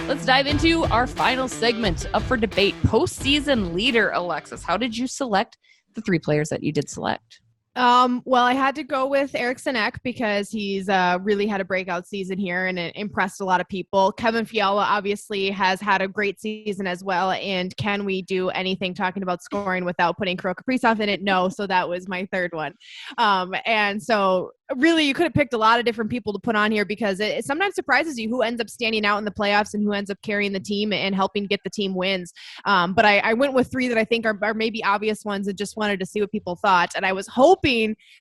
Let's dive into our final segment up for debate. Postseason leader, Alexis. How did you select the 3 players that you did select? Well, I had to go with Eriksson Ek because he's really had a breakout season here and it impressed a lot of people. Kevin Fiala obviously has had a great season as well. And can we do anything talking about scoring without putting Kaprizov in it? No. So that was my third one. And so really, you could have picked a lot of different people to put on here because it sometimes surprises you who ends up standing out in the playoffs and who ends up carrying the team and helping get the team wins. But I went with 3 that I think are maybe obvious ones and just wanted to see what people thought. And I was hoping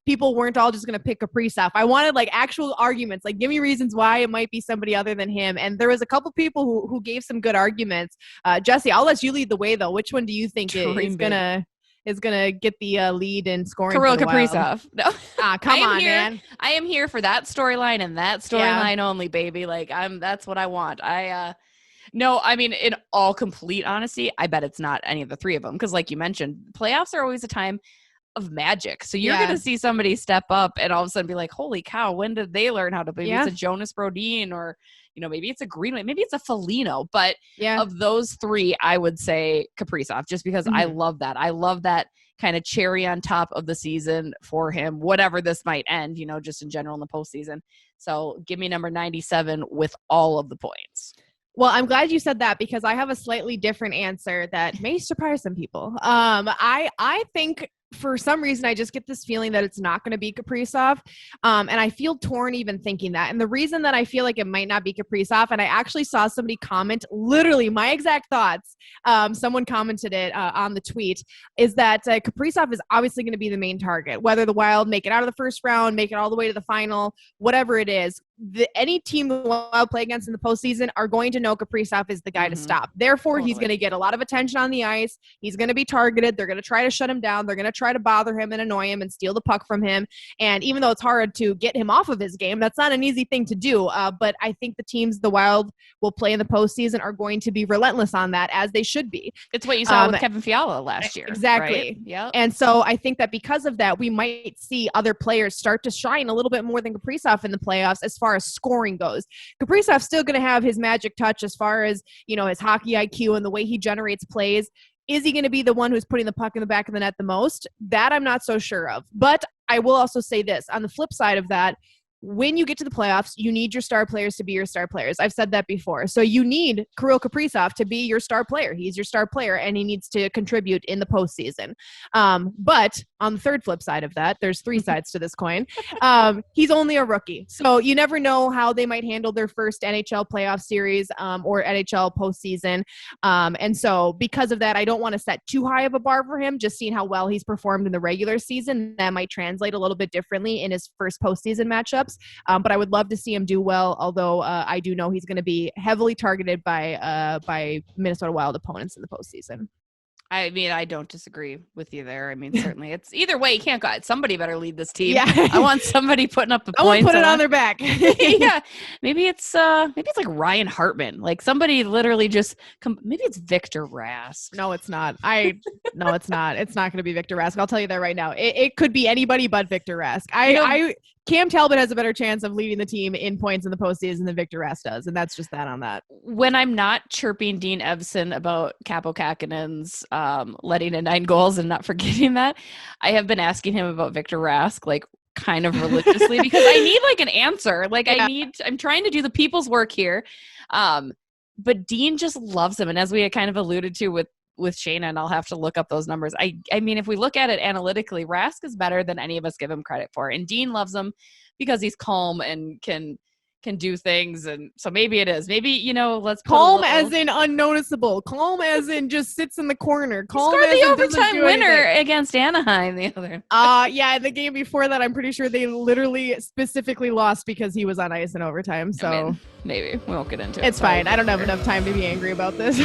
people weren't all just going to pick Kaprizov. I wanted like actual arguments, like give me reasons why it might be somebody other than him. And there was a couple people who gave some good arguments. Jesse, I'll let you lead the way though. Which one do you think is gonna get the lead in scoring? Kirill Kaprizov. No. Come on, man. I am here for that storyline and that storyline only, baby. Like that's what I want. No, I mean, in all complete honesty, I bet it's not any of the 3 of them. Because like you mentioned, playoffs are always a time of magic. So you're going to see somebody step up and all of a sudden be like, holy cow, when did they learn how to play? Maybe it's a Jonas Brodin or, maybe it's a Greenway, maybe it's a Foligno. But of those 3, I would say Kaprizov just because I love that. I love that kind of cherry on top of the season for him, whatever this might end, just in general in the postseason. So give me number 97 with all of the points. Well, I'm glad you said that because I have a slightly different answer that may surprise some people. I think for some reason, I just get this feeling that it's not going to be Kaprizov. And I feel torn even thinking that. And the reason that I feel like it might not be Kaprizov, and I actually saw somebody comment literally my exact thoughts. Someone commented it on the tweet, is that Kaprizov is obviously going to be the main target, whether the Wild make it out of the first round, make it all the way to the final, whatever it is. Any team the Wild play against in the postseason are going to know Kaprizov is the guy to stop. Therefore, he's going to get a lot of attention on the ice. He's going to be targeted. They're going to try to shut him down. They're going to try to bother him and annoy him and steal the puck from him. And even though it's hard to get him off of his game, that's not an easy thing to do. But I think the teams the Wild will play in the postseason are going to be relentless on that, as they should be. It's what you saw with Kevin Fiala last year. Exactly. Right? Yeah. And so I think that because of that, we might see other players start to shine a little bit more than Kaprizov in the playoffs as far as scoring goes. Kaprizov's still going to have his magic touch as far as, his hockey IQ and the way he generates plays. Is he going to be the one who's putting the puck in the back of the net the most? That I'm not so sure of. But I will also say this. On the flip side of that, when you get to the playoffs, you need your star players to be your star players. I've said that before. So you need Kirill Kaprizov to be your star player. He's your star player, and he needs to contribute in the postseason. But on the third flip side of that, there's 3 sides to this coin. He's only a rookie. So you never know how they might handle their first NHL playoff series or NHL postseason. And so because of that, I don't want to set too high of a bar for him, just seeing how well he's performed in the regular season. That might translate a little bit differently in his first postseason matchups. But I would love to see him do well, although I do know he's going to be heavily targeted by Minnesota Wild opponents in the postseason. I mean, I don't disagree with you there. I mean, certainly it's either way. You can't go. Somebody better lead this team. Yeah. I want somebody putting up the points. I want to put it on their back. Yeah. Maybe it's like Ryan Hartman. Like somebody literally just maybe it's Victor Rask. No, it's not. No, it's not. It's not going to be Victor Rask. I'll tell you that right now. It could be anybody but Victor Rask. Cam Talbot has a better chance of leading the team in points in the postseason than Victor Rask does, and that's just that on that. When I'm not chirping Dean Evson about Capo Kakinen's letting in 9 goals and not forgetting that, I have been asking him about Victor Rask, like kind of religiously, because I need like an answer. Like I'm trying to do the people's work here. But Dean just loves him. And as we had kind of alluded to with Shayna, and I'll have to look up those numbers. I mean, if we look at it analytically, Rask is better than any of us give him credit for. And Dean loves him because he's calm and can do things. And so maybe it is. Maybe, let's put calm as in unnoticeable. Calm as in just sits in the corner. Calm scored as the overtime winner against Anaheim the other. Yeah, the game before that, I'm pretty sure they literally specifically lost because he was on ice in overtime. So I mean, maybe we won't get into it. It's fine. I don't have enough time to be angry about this.